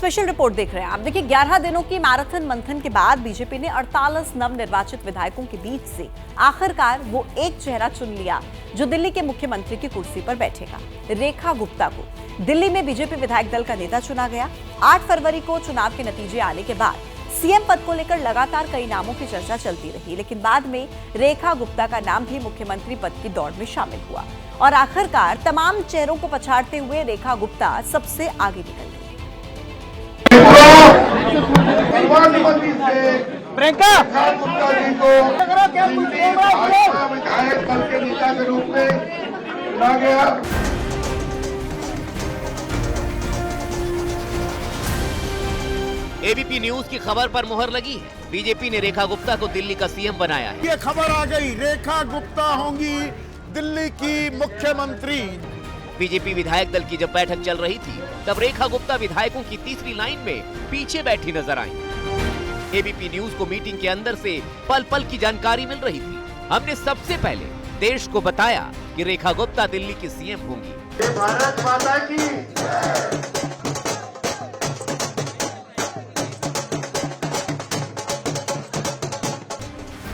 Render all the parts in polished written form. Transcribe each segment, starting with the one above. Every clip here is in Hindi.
स्पेशल रिपोर्ट देख रहे हैं आप। देखिए 11 दिनों की मैराथन मंथन के बाद बीजेपी ने 48 नवनिर्वाचित विधायकों के बीच से आखिरकार वो एक चेहरा चुन लिया जो दिल्ली के मुख्यमंत्री की कुर्सी पर बैठेगा। रेखा गुप्ता को दिल्ली में बीजेपी विधायक दल का नेता चुना गया। 8 फरवरी को चुनाव के नतीजे आने के बाद सीएम पद को लेकर लगातार कई नामों की चर्चा चलती रही, लेकिन बाद में रेखा गुप्ता का नाम भी मुख्यमंत्री पद की दौड़ में शामिल हुआ और आखिरकार तमाम चेहरों को पछाड़ते हुए रेखा गुप्ता सबसे आगे निकल गई। प्रियंका गुप्ता जी को विधायक दल के नेता के रूप में चुना गया। एबीपी न्यूज की खबर पर मुहर लगी है। बीजेपी ने रेखा गुप्ता को दिल्ली का सीएम बनाया है। ये खबर आ गई, रेखा गुप्ता होंगी दिल्ली की मुख्यमंत्री। बीजेपी विधायक दल की जब बैठक चल रही थी तब रेखा गुप्ता विधायकों की तीसरी लाइन में पीछे बैठी नजर आई। एबीपी न्यूज को मीटिंग के अंदर से पल पल की जानकारी मिल रही थी। हमने सबसे पहले देश को बताया कि रेखा गुप्ता दिल्ली की सीएम होंगी। भारत माता की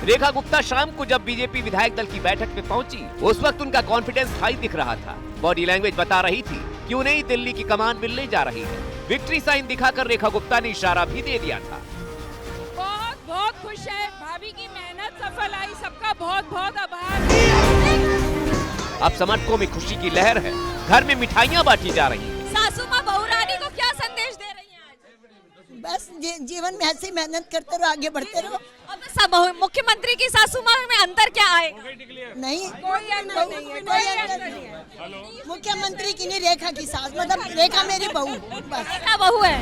रेखा गुप्ता शाम को जब बीजेपी विधायक दल की बैठक में पहुंची, उस वक्त उनका कॉन्फिडेंस हाई दिख रहा था। बॉडी लैंग्वेज बता रही थी कि उन्हें ही दिल्ली की कमान मिलने जा रही है। विक्ट्री साइन दिखाकर रेखा गुप्ता ने इशारा भी दे दिया था। बहुत बहुत खुश है, भाभी की मेहनत सफल आई, सबका बहुत बहुत आभार। अब समर्थकों में खुशी की लहर है, घर में मिठाइयाँ बांटी जा रही है। सासू माँ बहू रानी को क्या संदेश दे रही हैं आज? बस जीवन में ऐसे ही मेहनत करते रहो, आगे बढ़ते रहो। अब सब मुख्यमंत्री की सासू माँ में अंतर क्या आएगा? नहीं, कोई अंतर नहीं है, कोई अंतर नहीं है। मुख्यमंत्री की नहीं, रेखा की सास, मतलब रेखा मेरी बहू, बस। रेखा बहू है।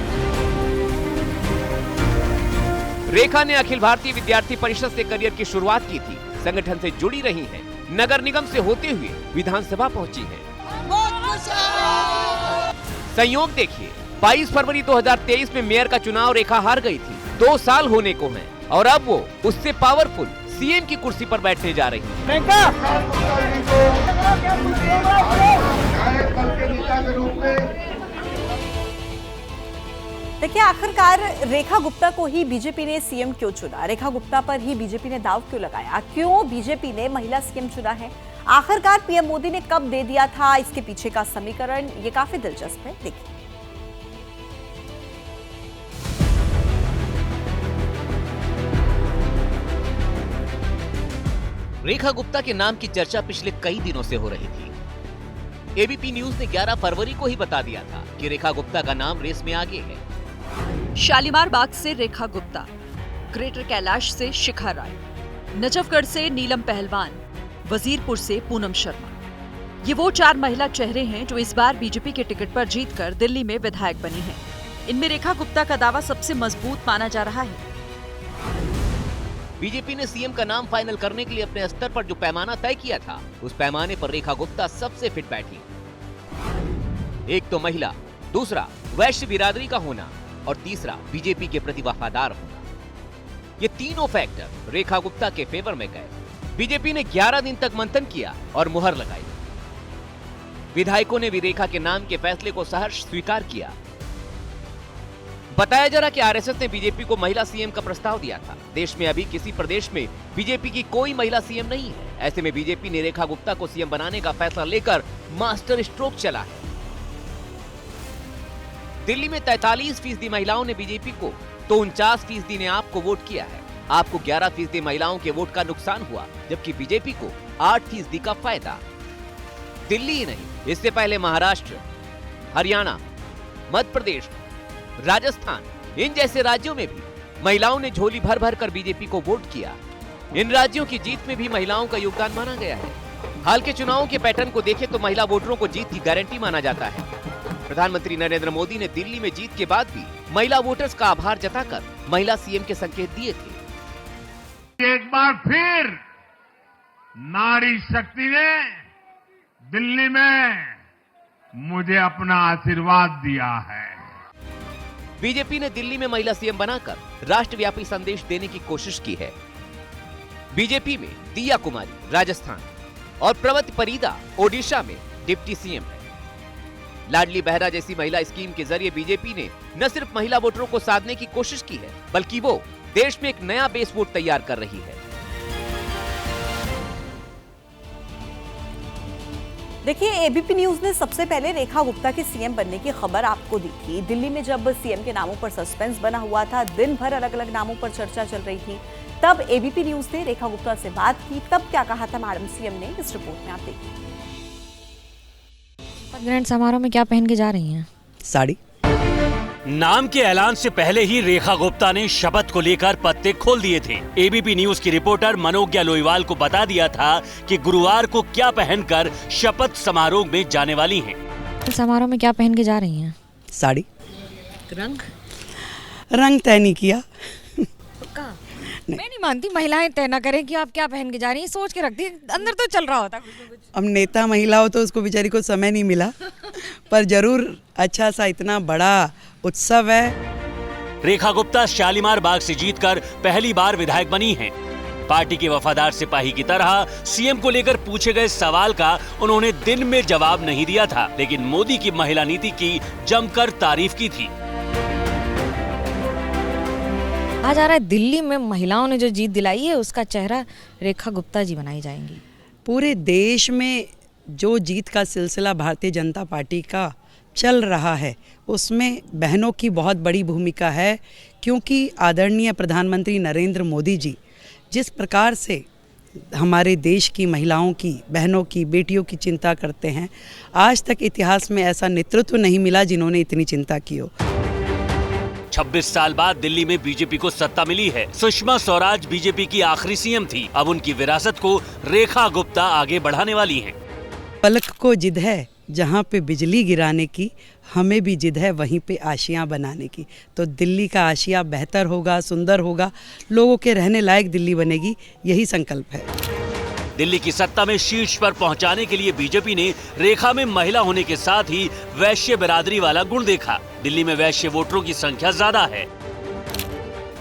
रेखा ने अखिल भारतीय विद्यार्थी परिषद से करियर की शुरुआत की थी। संगठन से जुड़ी रही हैं, नगर निगम से होते हुए विधानसभा पहुंची हैं। बहुत खुश है। संयोग देखिए, 22 फरवरी 2023 में मेयर का चुनाव रेखा हार गई थी। 2 साल होने को हैं और अब वो उससे पावरफुल सीएम की कुर्सी पर बैठने जा रही है। प्रियंका गुप्ता जी को विधायक दल के नेता के रूप में देखिए आखिरकार रेखा गुप्ता को ही बीजेपी ने सीएम क्यों चुना? रेखा गुप्ता पर ही बीजेपी ने दाव क्यों लगाया? क्यों बीजेपी ने महिला सीएम चुना है? आखिरकार पीएम मोदी ने कब दे दिया था? इसके पीछे का समीकरण ये काफी दिलचस्प है, देखिए। रेखा गुप्ता के नाम की चर्चा पिछले कई दिनों से हो रही थी। एबीपी न्यूज ने 11 फरवरी को ही बता दिया था कि रेखा गुप्ता का नाम रेस में आगे है। शालीमार बाग से रेखा गुप्ता, ग्रेटर कैलाश से शिखा राय, नजफगढ़ से नीलम पहलवान, वजीरपुर से पूनम शर्मा। ये वो 4 महिला चेहरे हैं जो इस बार बीजेपी के टिकट पर जीतकर दिल्ली में विधायक बनी हैं। इनमें रेखा गुप्ता का दावा सबसे मजबूत माना जा रहा है। बीजेपी ने सीएम का नाम फाइनल करने के लिए अपने स्तर पर जो पैमाना तय किया था, उस पैमाने पर रेखा गुप्ता सबसे फिट बैठी। एक तो महिला, दूसरा वैश्य बिरादरी का होना और तीसरा बीजेपी के प्रति वफादार होना। ये तीनों फैक्टर रेखा गुप्ता के फेवर में गए। बीजेपी ने 11 दिन तक मंथन किया और मुहर लगाई। विधायकों ने भी रेखा के नाम के फैसले को सहर्ष स्वीकार किया। बताया जा रहा कि आरएसएस ने बीजेपी को महिला सीएम का प्रस्ताव दिया था। देश में अभी किसी प्रदेश में बीजेपी की कोई महिला सीएम नहीं है। ऐसे में बीजेपी ने रेखा गुप्ता को सीएम बनाने का फैसला लेकर मास्टर स्ट्रोक चला है। दिल्ली में 43% महिलाओं ने बीजेपी को तो 49% ने आपको वोट किया है। आपको 11% महिलाओं के वोट का नुकसान हुआ, जबकि बीजेपी को 8% का फायदा। दिल्ली ही नहीं, इससे पहले महाराष्ट्र, हरियाणा, मध्य प्रदेश, राजस्थान, इन जैसे राज्यों में भी महिलाओं ने झोली भर भर कर बीजेपी को वोट किया। इन राज्यों की जीत में भी महिलाओं का योगदान माना गया है। हाल के चुनावों के पैटर्न को देखें तो महिला वोटरों को जीत की गारंटी माना जाता है। प्रधानमंत्री नरेंद्र मोदी ने दिल्ली में जीत के बाद भी महिला वोटर्स का आभार जताकर महिला सीएम के संकेत दिए थे। एक बार फिर नारी शक्ति ने दिल्ली में मुझे अपना आशीर्वाद दिया है। बीजेपी ने दिल्ली में महिला सीएम बनाकर राष्ट्रव्यापी संदेश देने की कोशिश की है। बीजेपी में दिया कुमारी राजस्थान और प्रवति परिदा ओडिशा में डिप्टी सीएम है। लाडली बहरा जैसी महिला स्कीम के जरिए बीजेपी ने न सिर्फ महिला वोटरों को साधने की कोशिश की है, बल्कि वो देश में एक नया बेस वोट तैयार कर रही है। देखिए, एबीपी न्यूज ने सबसे पहले रेखा गुप्ता के सीएम बनने की खबर आपको दी थी। दिल्ली में जब सीएम के नामों पर सस्पेंस बना हुआ था, दिन भर अलग अलग नामों पर चर्चा चल रही थी, तब एबीपी न्यूज ने रेखा गुप्ता से बात की। तब क्या कहा था मैडम सीएम ने, इस रिपोर्ट में आप देखिए। ग्रैंड समारोह में क्या पहन के जा रही हैं? साड़ी। नाम के ऐलान से पहले ही रेखा गुप्ता ने शपथ को लेकर पत्ते खोल दिए थे। एबीपी न्यूज की रिपोर्टर मनोज्ञा लोईवाल को बता दिया था कि गुरुवार को क्या पहनकर शपथ समारोह में जाने वाली हैं। समारोह में क्या पहन के जा रही हैं? साड़ी। रंग तय नहीं किया। मैं नहीं मानती महिलाएं तय ना करें कि आप क्या पहन के जा रही हैं, सोच के रख दी, अंदर तो चल रहा होता कुछ। अब नेता महिला हो तो उसको बेचारी को समय नहीं मिला, पर जरूर अच्छा सा इतना बड़ा उत्सव है। रेखा गुप्ता शालीमार बाग से जीतकर पहली बार विधायक बनी हैं। पार्टी के वफादार सिपाही की तरह सीएम को लेकर पूछे गए सवाल का उन्होंने दिन में जवाब नहीं दिया था, लेकिन मोदी की महिला नीति की जमकर तारीफ की थी। आज आ रहा है दिल्ली में महिलाओं ने जो जीत दिलाई है, उसका चेहरा रेखा गुप्ता जी बनाई जाएंगी। पूरे देश में जो जीत का सिलसिला भारतीय जनता पार्टी का चल रहा है, उसमें बहनों की बहुत बड़ी भूमिका है, क्योंकि आदरणीय प्रधानमंत्री नरेंद्र मोदी जी जिस प्रकार से हमारे देश की महिलाओं की, बहनों की, बेटियों की चिंता करते हैं, आज तक इतिहास में ऐसा नेतृत्व नहीं मिला जिन्होंने इतनी चिंता की हो। 26 साल बाद दिल्ली में बीजेपी को सत्ता मिली है। सुषमा स्वराज बीजेपी की आखिरी सीएम थी। अब उनकी विरासत को रेखा गुप्ता आगे बढ़ाने वाली हैं। पलक को जिद है जहाँ पे बिजली गिराने की, हमें भी जिद है वहीं पे आशियाँ बनाने की। तो दिल्ली का आशिया बेहतर होगा, सुंदर होगा, लोगों के रहने लायक दिल्ली बनेगी, यही संकल्प है। दिल्ली की सत्ता में शीर्ष पर पहुंचाने के लिए बीजेपी ने रेखा में महिला होने के साथ ही वैश्य बिरादरी वाला गुण देखा। दिल्ली में वैश्य वोटरों की संख्या ज्यादा है।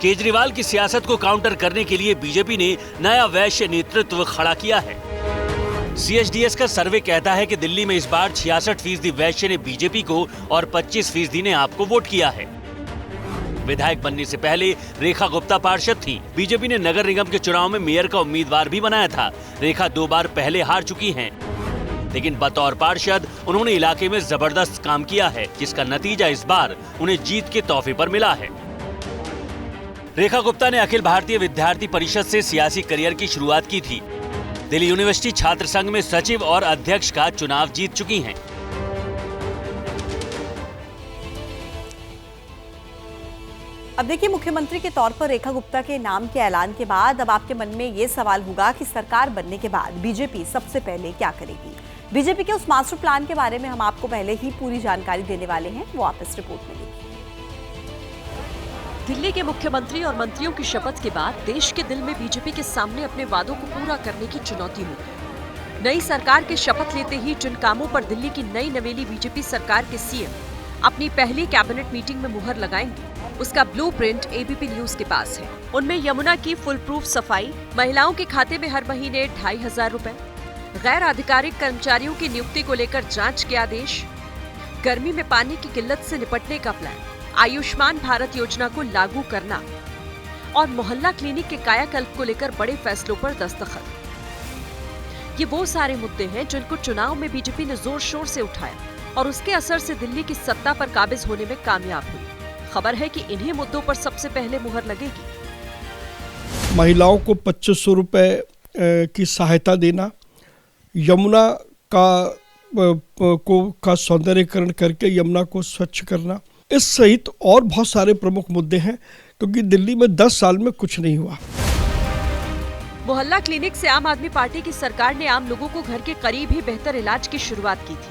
केजरीवाल की सियासत को काउंटर करने के लिए बीजेपी ने नया वैश्य नेतृत्व खड़ा किया है। CSDS का सर्वे कहता है कि दिल्ली में इस बार 66% वैश्य ने बीजेपी को और 25% ने आप को वोट किया है। विधायक बनने से पहले रेखा गुप्ता पार्षद थी। बीजेपी ने नगर निगम के चुनाव में मेयर का उम्मीदवार भी बनाया था। रेखा 2 बार पहले हार चुकी हैं, लेकिन बतौर पार्षद उन्होंने इलाके में जबरदस्त काम किया है, जिसका नतीजा इस बार उन्हें जीत के तोहफे पर मिला है। रेखा गुप्ता ने अखिल भारतीय विद्यार्थी परिषद से सियासी करियर की शुरुआत की थी। दिल्ली यूनिवर्सिटी छात्र संघ में सचिव और अध्यक्ष का चुनाव जीत चुकी हैं। अब देखिए, मुख्यमंत्री के तौर पर रेखा गुप्ता के नाम के ऐलान के बाद अब आपके मन में ये सवाल होगा कि सरकार बनने के बाद बीजेपी सबसे पहले क्या करेगी। बीजेपी के उस मास्टर प्लान के बारे में हम आपको पहले ही पूरी जानकारी देने वाले हैं, वो आप इस रिपोर्ट में देखिए। दिल्ली के मुख्यमंत्री और मंत्रियों की शपथ के बाद देश के दिल में बीजेपी के सामने अपने वादों को पूरा करने की चुनौती होगी। नई सरकार के शपथ लेते ही जिन कामों पर दिल्ली की नई नवेली बीजेपी सरकार के सीएम अपनी पहली कैबिनेट मीटिंग में मुहर लगाएंगे, उसका ब्लूप्रिंट एबीपी न्यूज के पास है। उनमें यमुना की फुल प्रूफ सफाई, महिलाओं के खाते में हर महीने 2500 रुपए, गैर आधिकारिक कर्मचारियों की नियुक्ति को लेकर जांच के आदेश, गर्मी में पानी की किल्लत से निपटने का प्लान, आयुष्मान भारत योजना को लागू करना और मोहल्ला क्लिनिक के कायाकल्प को लेकर बड़े फैसलों पर दस्तखत। ये वो सारे मुद्दे हैं जिनको चुनाव में बीजेपी ने जोर शोर से उठाया और उसके असर से दिल्ली की सत्ता पर काबिज होने में कामयाब हुई। खबर है कि इन्हीं मुद्दों पर सबसे पहले मुहर लगेगी। महिलाओं को 2500 रुपए की सहायता देना, यमुना का सौंदर्यीकरण करके यमुना को स्वच्छ करना, इस सहित और बहुत सारे प्रमुख मुद्दे हैं, क्योंकि दिल्ली में 10 साल में कुछ नहीं हुआ। मोहल्ला क्लिनिक से आम आदमी पार्टी की सरकार ने आम लोगों को घर के करीब ही बेहतर इलाज की शुरुआत की थी।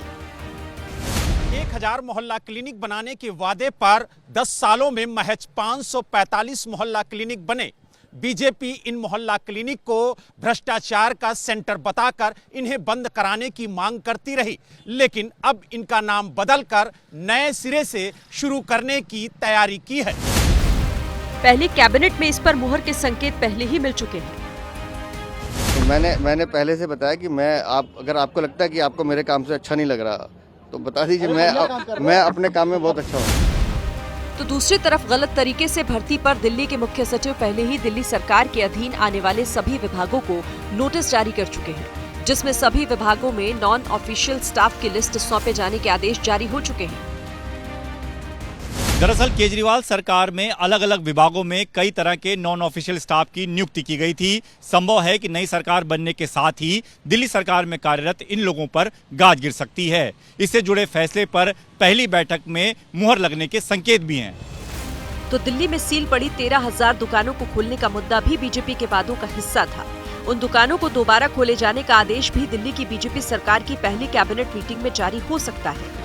1000 मोहल्ला क्लिनिक बनाने के वादे पर 10 सालों में महज 545 मोहल्ला क्लिनिक बने। बीजेपी इन मोहल्ला क्लिनिक को भ्रष्टाचार का सेंटर बताकर इन्हें बंद कराने की मांग करती रही, लेकिन अब इनका नाम बदलकर नए सिरे से शुरू करने की तैयारी की है। पहली कैबिनेट में इस पर मुहर के संकेत पहले ही मिल चुके हैं। मैंने पहले से बताया कि अगर आपको लगता है कि आपको मेरे काम से अच्छा नहीं लग रहा, तो बता दीजिए, मैं अपने काम में बहुत अच्छा हूँ। तो दूसरी तरफ गलत तरीके से भर्ती पर दिल्ली के मुख्य सचिव पहले ही दिल्ली सरकार के अधीन आने वाले सभी विभागों को नोटिस जारी कर चुके हैं, जिसमें सभी विभागों में नॉन ऑफिशियल स्टाफ की लिस्ट सौंपे जाने के आदेश जारी हो चुके हैं। दरअसल केजरीवाल सरकार में अलग अलग विभागों में कई तरह के नॉन ऑफिशियल स्टाफ की नियुक्ति की गई थी। संभव है कि नई सरकार बनने के साथ ही दिल्ली सरकार में कार्यरत इन लोगों पर गाज गिर सकती है। इससे जुड़े फैसले पर पहली बैठक में मुहर लगने के संकेत भी हैं। तो दिल्ली में सील पड़ी 13,000 दुकानों को खोलने का मुद्दा भी बीजेपी के वादों का हिस्सा था। उन दुकानों को दोबारा खोले जाने का आदेश भी दिल्ली की बीजेपी सरकार की पहली कैबिनेट मीटिंग में जारी हो सकता है।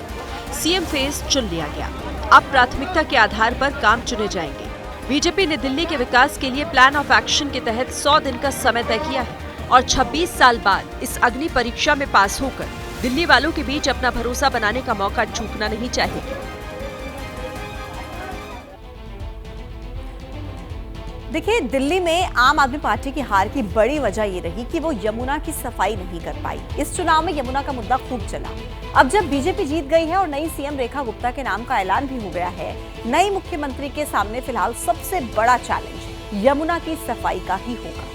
सीएम फेज चुन लिया गया, अब प्राथमिकता के आधार पर काम चुने जाएंगे। बीजेपी ने दिल्ली के विकास के लिए प्लान ऑफ एक्शन के तहत 100 दिन का समय तय किया है और 26 साल बाद इस अग्नि परीक्षा में पास होकर दिल्ली वालों के बीच अपना भरोसा बनाने का मौका चूकना नहीं चाहिए। देखिए, दिल्ली में आम आदमी पार्टी की हार की बड़ी वजह ये रही कि वो यमुना की सफाई नहीं कर पाई। इस चुनाव में यमुना का मुद्दा खूब चला। अब जब बीजेपी जीत गई है और नई सीएम रेखा गुप्ता के नाम का ऐलान भी हो गया है, नई मुख्यमंत्री के सामने फिलहाल सबसे बड़ा चैलेंज यमुना की सफाई का ही होगा।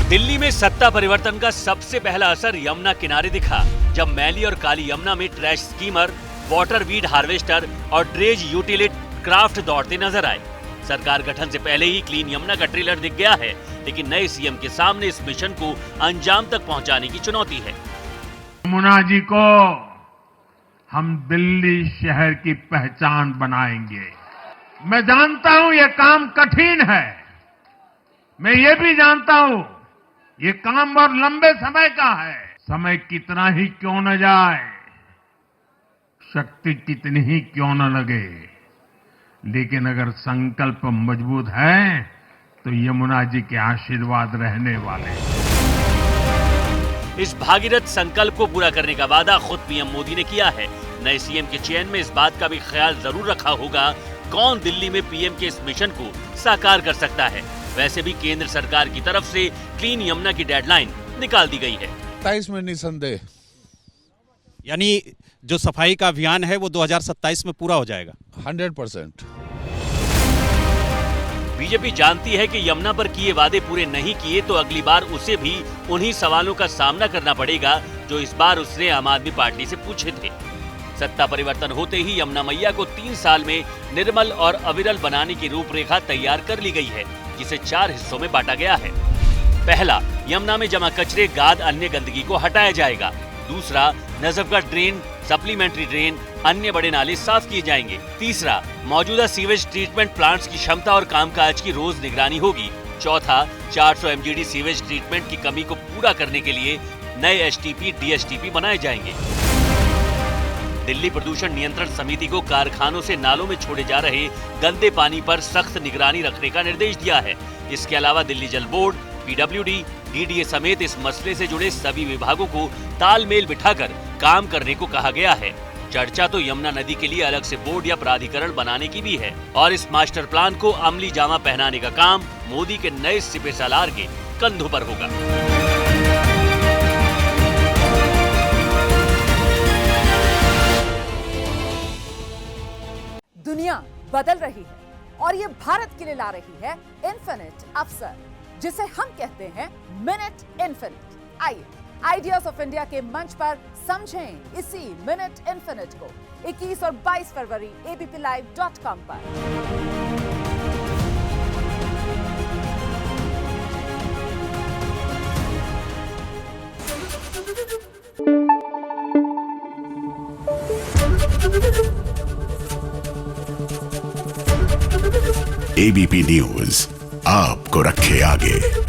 दिल्ली में सत्ता परिवर्तन का सबसे पहला असर यमुना किनारे दिखा, जब मैली और काली यमुना में trash schemer, water weed harvester और ड्रेज यूटिलिट क्राफ्ट दौड़ते नजर आए। सरकार गठन से पहले ही क्लीन यमुना का ट्रेलर दिख गया है, लेकिन नए सीएम के सामने इस मिशन को अंजाम तक पहुंचाने की चुनौती है। यमुना जी को हम दिल्ली शहर की पहचान बनाएंगे। मैं जानता हूं ये काम कठिन है, मैं ये भी जानता हूं ये काम बहुत लंबे समय का है। समय कितना ही क्यों न जाए, शक्ति कितनी ही क्यों न लगे, लेकिन अगर संकल्प मजबूत है तो यमुना जी के आशीर्वाद रहने वाले। इस भागीरथ संकल्प को पूरा करने का वादा खुद पीएम मोदी ने किया है। नए सीएम के चयन में इस बात का भी ख्याल जरूर रखा होगा कौन दिल्ली में पीएम के इस मिशन को साकार कर सकता है। वैसे भी केंद्र सरकार की तरफ से क्लीन यमुना की डेडलाइन निकाल दी गई है 27 में निसंदेह, यानी जो सफाई का अभियान है वो 2027 में पूरा हो जाएगा 100%। बीजेपी जानती है कि यमुना पर किए वादे पूरे नहीं किए तो अगली बार उसे भी उन्हीं सवालों का सामना करना पड़ेगा जो इस बार उसने आम आदमी पार्टी से पूछे थे। सत्ता परिवर्तन होते ही यमुना मैया को 3 साल में निर्मल और अविरल बनाने की रूपरेखा तैयार कर ली गई है, जिसे 4 हिस्सों में बांटा गया है। पहला, यमुना में जमा कचरे, गाद, अन्य गंदगी को हटाया जाएगा। दूसरा, नजफगढ़ ड्रेन, सप्लीमेंट्री ड्रेन, अन्य बड़े नाले साफ किए जाएंगे। तीसरा, मौजूदा सीवेज ट्रीटमेंट प्लांट्स की क्षमता और कामकाज की रोज निगरानी होगी। चौथा, 400 एमजीडी सीवेज ट्रीटमेंट की कमी को पूरा करने के लिए नए एसटीपी, डीएसटीपी बनाए जाएंगे। दिल्ली प्रदूषण नियंत्रण समिति को कारखानों से नालों में छोड़े जा रहे गंदे पानी पर सख्त निगरानी रखने का निर्देश दिया है। इसके अलावा दिल्ली जल बोर्ड, पीडब्ल्यूडी, डीडीए समेत इस मसले से जुड़े सभी विभागों को तालमेल बिठाकर काम करने को कहा गया है। चर्चा तो यमुना नदी के लिए अलग से बोर्ड या प्राधिकरण बनाने की भी है और इस मास्टर प्लान को अमली जामा पहनाने का काम मोदी के नए सिपे सालार के कंधों पर होगा। दुनिया बदल रही है और ये भारत के लिए ला रही है इन्फिनिट अवसर, जिसे हम कहते हैं मिनट इन्फिनिट। आइए आइडियाज ऑफ इंडिया के मंच पर समझें इसी मिनट इन्फिनिट को 21 और 22 फरवरी abplive.com पर। एबीपी न्यूज आपको रखे आगे।